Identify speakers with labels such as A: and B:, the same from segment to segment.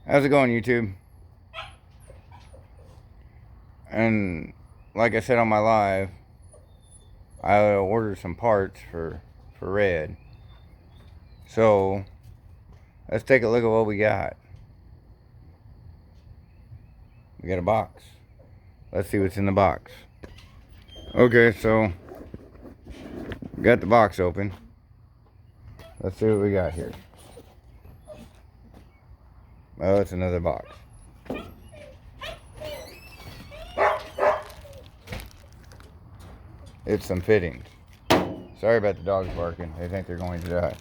A: How's it going, YouTube? And like I said on my live, I ordered some parts for Red. So let's take a look at what we got. We got a box. Let's see what's in the box. Okay, so we got the box open. Let's see what we got here. Oh, it's another box. It's some fittings. Sorry about the dogs barking. They think they're going to die.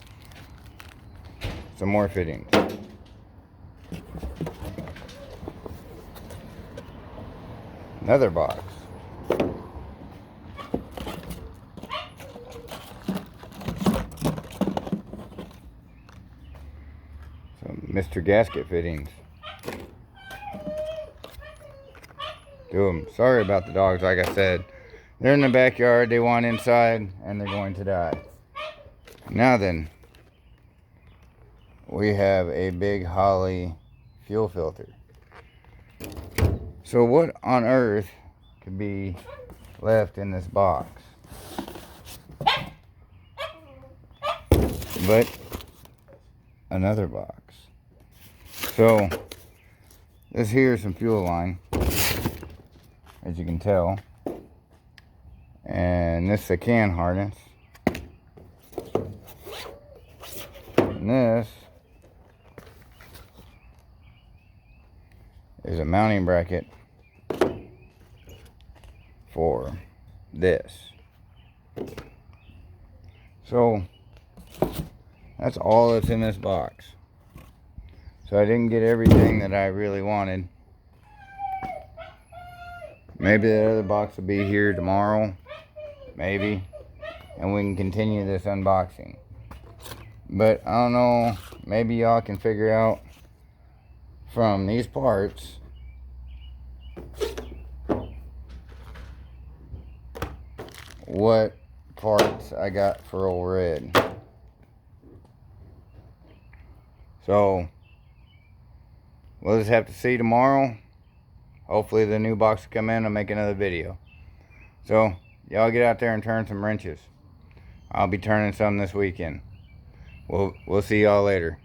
A: Some more fittings. Another box. Some Mr. Gasket fittings. Do them. Sorry about the dogs, like I said. They're in the backyard, they want inside, and they're going to die. Now then, we have a big Holly fuel filter. So what on earth could be left in this box? But another box. So this here is some fuel line, as you can tell. And this is a can harness. And this is a mounting bracket for this. So that's all that's in this box. So I didn't get everything that I really wanted. Maybe the other box will be here tomorrow. Maybe. And we can continue this unboxing. But I don't know. Maybe y'all can figure out from these parts what parts I got for old Red. So we'll just have to see tomorrow. Hopefully the new box will come in. I'll make another video. So y'all get out there and turn some wrenches. I'll be turning some this weekend. We'll see y'all later.